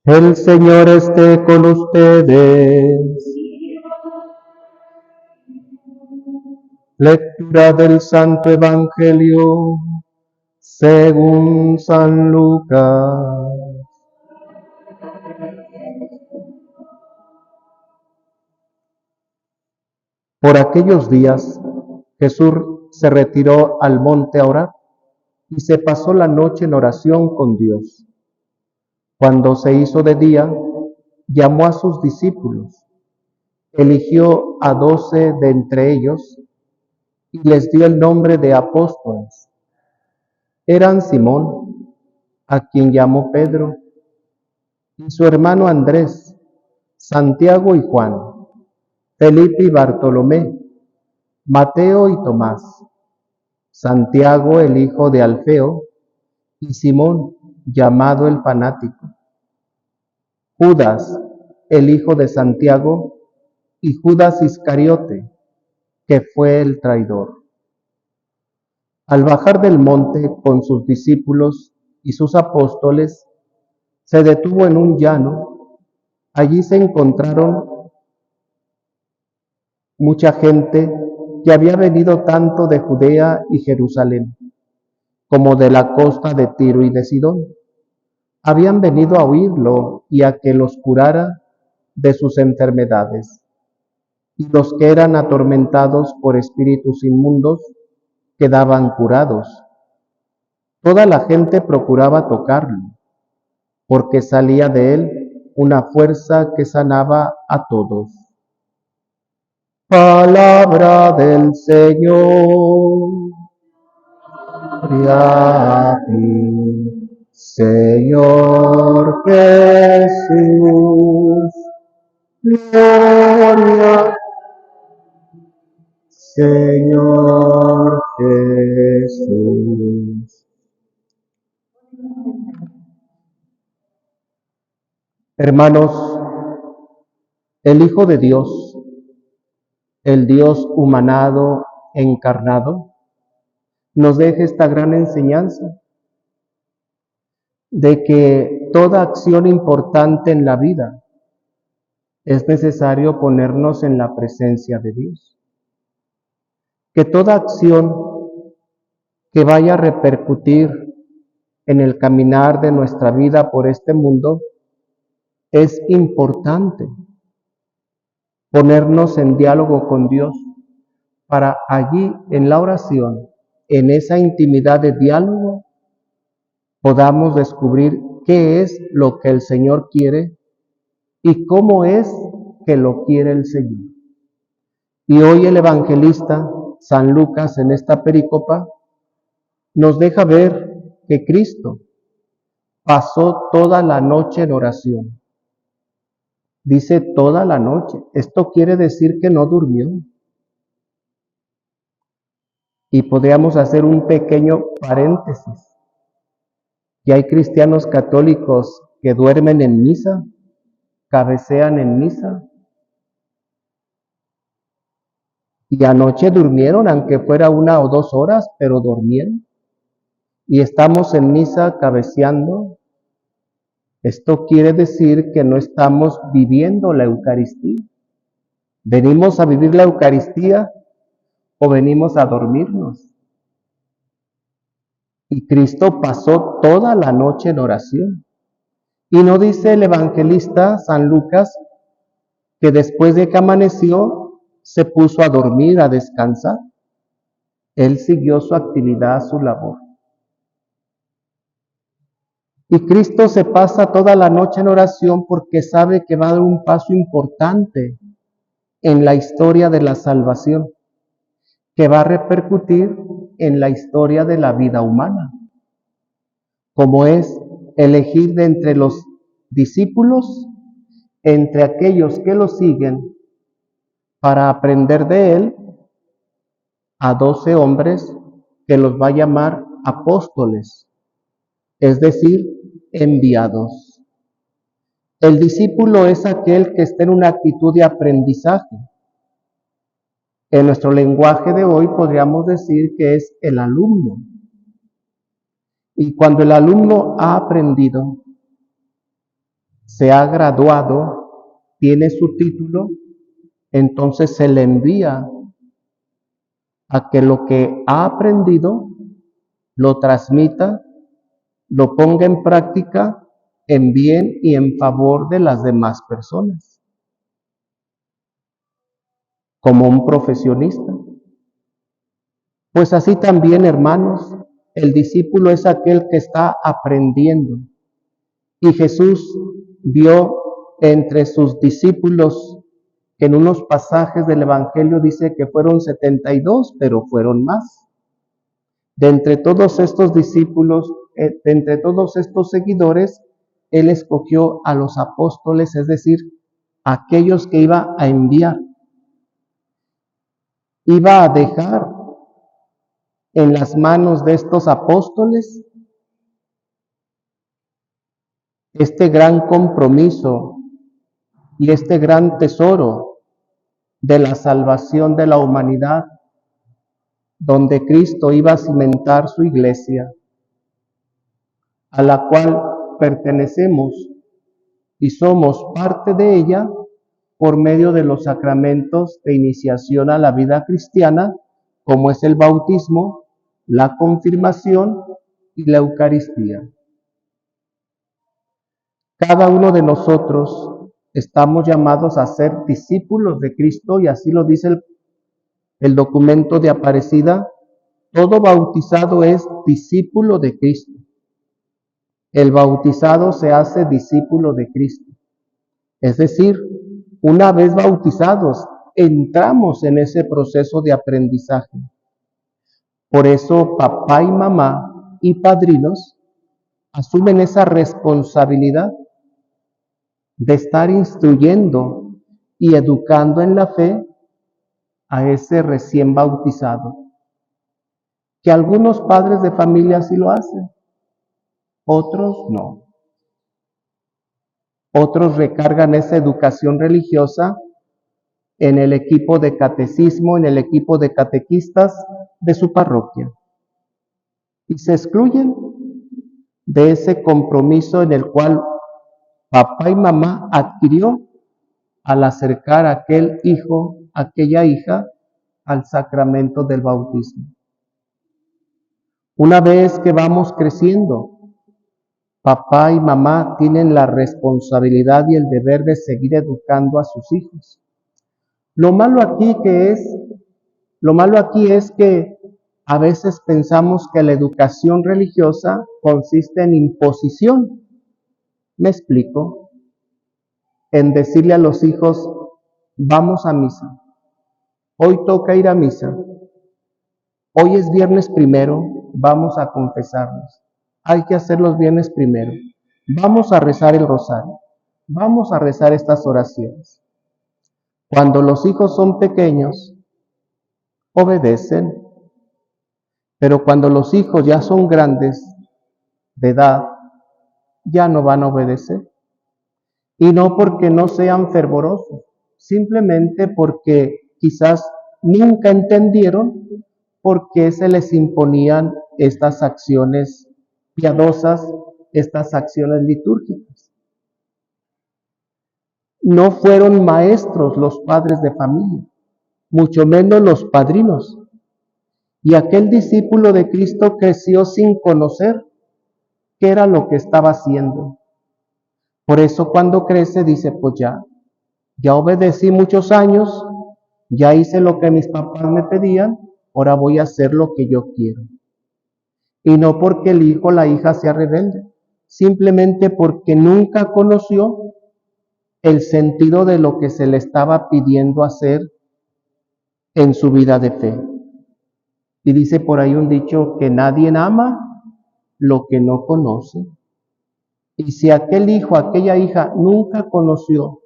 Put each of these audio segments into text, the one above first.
El Señor esté con ustedes. Lectura del Santo Evangelio según San Lucas. Por aquellos días, Jesús se retiró al monte a orar y se pasó la noche en oración con Dios. Cuando se hizo de día, llamó a sus discípulos, eligió a 12 de entre ellos y les dio el nombre de apóstoles. Eran Simón, a quien llamó Pedro, y su hermano Andrés, Santiago y Juan, Felipe y Bartolomé, Mateo y Tomás, Santiago el hijo de Alfeo, y Simón, llamado el fanático, Judas, el hijo de Santiago, y Judas Iscariote, que fue el traidor. Al bajar del monte con sus discípulos y sus apóstoles, se detuvo en un llano. Allí se encontraron mucha gente que había venido tanto de Judea y Jerusalén, como de la costa de Tiro y de Sidón. Habían venido a oírlo y a que los curara de sus enfermedades. Y los que eran atormentados por espíritus inmundos quedaban curados. Toda la gente procuraba tocarlo, porque salía de él una fuerza que sanaba a todos. Palabra del Señor. Gloria a ti, Señor Jesús. Gloria, Señor Jesús. Hermanos, el Hijo de Dios, el Dios humanado, encarnado, nos deja esta gran enseñanza de que toda acción importante en la vida es necesario ponernos en la presencia de Dios. Que toda acción que vaya a repercutir en el caminar de nuestra vida por este mundo es importante ponernos en diálogo con Dios para allí en la oración, en esa intimidad de diálogo, podamos descubrir qué es lo que el Señor quiere y cómo es que lo quiere el Señor. Y hoy el evangelista San Lucas en esta pericopa nos deja ver que Cristo pasó toda la noche en oración. Dice toda la noche. Esto quiere decir que no durmió. Y podríamos hacer un pequeño paréntesis. Y hay cristianos católicos que duermen en misa, cabecean en misa. Y anoche durmieron, aunque fuera 1 o 2 horas, pero durmieron. Y estamos en misa cabeceando. Esto quiere decir que no estamos viviendo la Eucaristía. ¿Venimos a vivir la Eucaristía o venimos a dormirnos? Y Cristo pasó toda la noche en oración. Y no dice el evangelista San Lucas que después de que amaneció se puso a dormir, a descansar. Él siguió su actividad, su labor. Y Cristo se pasa toda la noche en oración porque sabe que va a dar un paso importante en la historia de la salvación, que va a repercutir en la historia de la vida humana, como es elegir de entre los discípulos, entre aquellos que lo siguen, para aprender de él, a 12 hombres que los va a llamar apóstoles, es decir, enviados. El discípulo es aquel que está en una actitud de aprendizaje. En nuestro lenguaje de hoy podríamos decir que es el alumno. Y cuando el alumno ha aprendido, se ha graduado, tiene su título, entonces se le envía a que lo que ha aprendido lo transmita, lo ponga en práctica en bien y en favor de las demás personas, como un profesionista. Pues así también, hermanos, el discípulo es aquel que está aprendiendo. Y Jesús vio entre sus discípulos, que en unos pasajes del Evangelio dice que fueron 72, pero fueron más. De entre todos estos discípulos, de entre todos estos seguidores, Él escogió a los apóstoles, es decir, aquellos que iba a enviar. Iba a dejar en las manos de estos apóstoles este gran compromiso y este gran tesoro de la salvación de la humanidad, donde Cristo iba a cimentar su iglesia, a la cual pertenecemos y somos parte de ella por medio de los sacramentos de iniciación a la vida cristiana, como es el bautismo, la confirmación y la Eucaristía. Cada uno de nosotros estamos llamados a ser discípulos de Cristo, y así lo dice el documento de Aparecida: todo bautizado es discípulo de Cristo. El bautizado se hace discípulo de Cristo. Es decir, una vez bautizados, entramos en ese proceso de aprendizaje. Por eso papá y mamá y padrinos asumen esa responsabilidad de estar instruyendo y educando en la fe a ese recién bautizado. Que algunos padres de familia sí lo hacen, otros no. Otros recargan esa educación religiosa en el equipo de catecismo, en el equipo de catequistas de su parroquia, y se excluyen de ese compromiso en el cual papá y mamá adquirió al acercar a aquel hijo, aquella hija, al sacramento del bautismo. Una vez que vamos creciendo, papá y mamá tienen la responsabilidad y el deber de seguir educando a sus hijos. Lo malo aquí es que a veces pensamos que la educación religiosa consiste en imposición. ¿Me explico? En decirle a los hijos: vamos a misa, hoy toca ir a misa, hoy es viernes primero, vamos a confesarnos, hay que hacer los viernes primero, vamos a rezar el rosario, vamos a rezar estas oraciones. Cuando los hijos son pequeños, obedecen, pero cuando los hijos ya son grandes de edad, ya no van a obedecer. Y no porque no sean fervorosos, simplemente porque quizás nunca entendieron por qué se les imponían estas acciones piadosas, estas acciones litúrgicas. No fueron maestros los padres de familia, mucho menos los padrinos. Y aquel discípulo de Cristo creció sin conocer qué era lo que estaba haciendo. Por eso cuando crece dice: pues ya obedecí muchos años, ya hice lo que mis papás me pedían, ahora voy a hacer lo que yo quiero. Y no porque el hijo o la hija sea rebelde, simplemente porque nunca conoció el sentido de lo que se le estaba pidiendo hacer en su vida de fe. Y dice por ahí un dicho, que nadie ama lo que no conoce. Y si aquel hijo, aquella hija nunca conoció,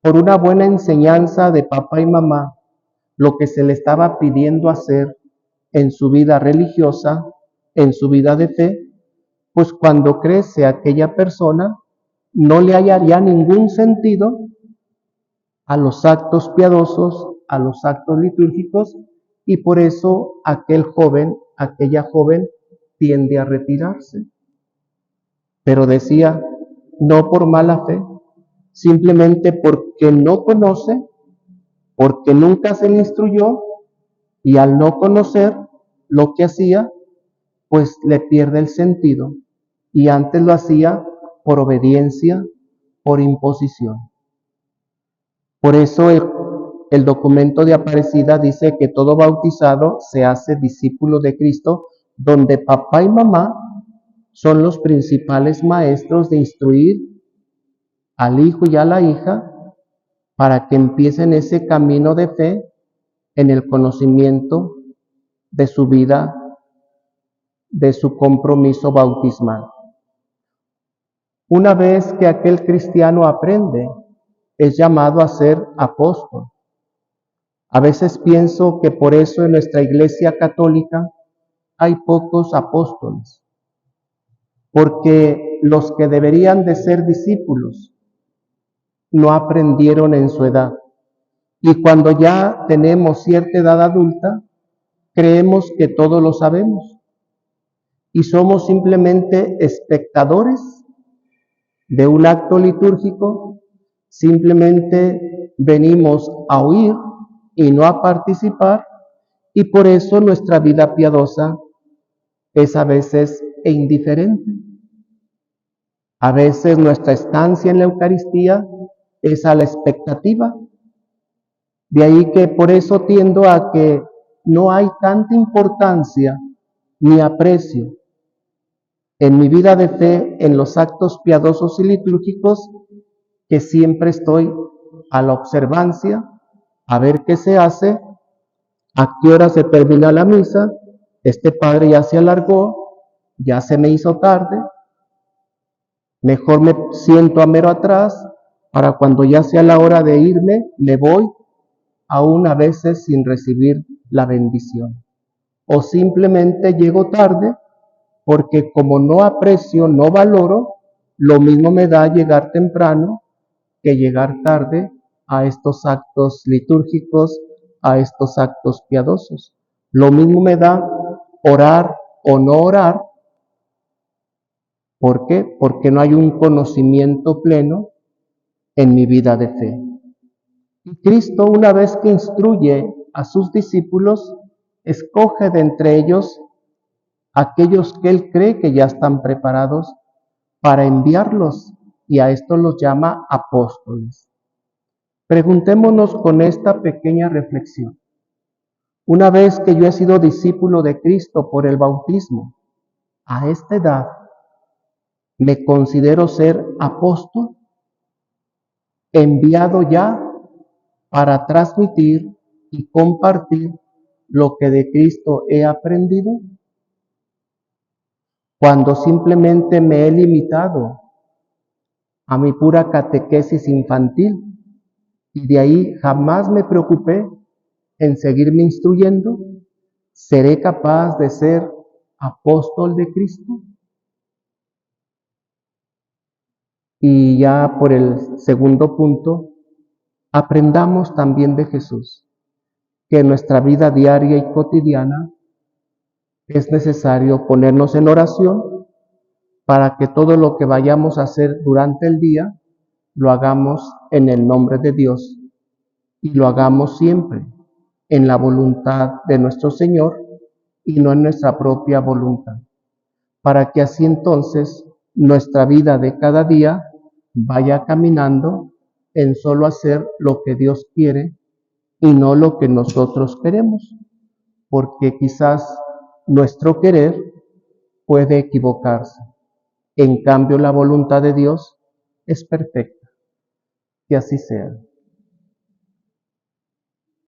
por una buena enseñanza de papá y mamá, lo que se le estaba pidiendo hacer en su vida religiosa, en su vida de fe, pues cuando crece aquella persona, no le hallaría ningún sentido a los actos piadosos, a los actos litúrgicos, y por eso aquel joven, aquella joven tiende a retirarse. Pero decía, no por mala fe, simplemente porque no conoce, porque nunca se le instruyó y al no conocer lo que hacía, pues le pierde el sentido y antes lo hacía por obediencia, por imposición. Por eso el documento de Aparecida dice que todo bautizado se hace discípulo de Cristo, donde papá y mamá son los principales maestros de instruir al hijo y a la hija para que empiecen ese camino de fe en el conocimiento de su vida, de su compromiso bautismal. Una vez que aquel cristiano aprende, es llamado a ser apóstol. A veces pienso que por eso en nuestra Iglesia Católica hay pocos apóstoles, porque los que deberían de ser discípulos no aprendieron en su edad. Y cuando ya tenemos cierta edad adulta, creemos que todo lo sabemos y somos simplemente espectadores de un acto litúrgico, simplemente venimos a oír y no a participar, y por eso nuestra vida piadosa es a veces indiferente. A veces nuestra estancia en la Eucaristía es a la expectativa. De ahí que por eso tiendo a que no hay tanta importancia ni aprecio en mi vida de fe, en los actos piadosos y litúrgicos, que siempre estoy a la observancia, a ver qué se hace, a qué hora se termina la misa, este padre ya se alargó, ya se me hizo tarde, mejor me siento a mero atrás, para cuando ya sea la hora de irme, me voy, aún a veces sin recibir la bendición. O simplemente llego tarde, porque como no aprecio, no valoro, lo mismo me da llegar temprano que llegar tarde a estos actos litúrgicos, a estos actos piadosos. Lo mismo me da orar o no orar. ¿Por qué? Porque no hay un conocimiento pleno en mi vida de fe. Y Cristo, una vez que instruye a sus discípulos, escoge de entre ellos aquellos que Él cree que ya están preparados para enviarlos, y a esto los llama apóstoles. Preguntémonos con esta pequeña reflexión. Una vez que yo he sido discípulo de Cristo por el bautismo, a esta edad, ¿me considero ser apóstol? ¿Enviado ya para transmitir y compartir lo que de Cristo he aprendido? Cuando simplemente me he limitado a mi pura catequesis infantil y de ahí jamás me preocupé en seguirme instruyendo, ¿seré capaz de ser apóstol de Cristo? Y ya por el segundo punto, aprendamos también de Jesús, que en nuestra vida diaria y cotidiana es necesario ponernos en oración para que todo lo que vayamos a hacer durante el día lo hagamos en el nombre de Dios y lo hagamos siempre en la voluntad de nuestro Señor y no en nuestra propia voluntad, para que así entonces nuestra vida de cada día vaya caminando en solo hacer lo que Dios quiere y no lo que nosotros queremos, porque quizás nuestro querer puede equivocarse. En cambio, la voluntad de Dios es perfecta. Que así sea.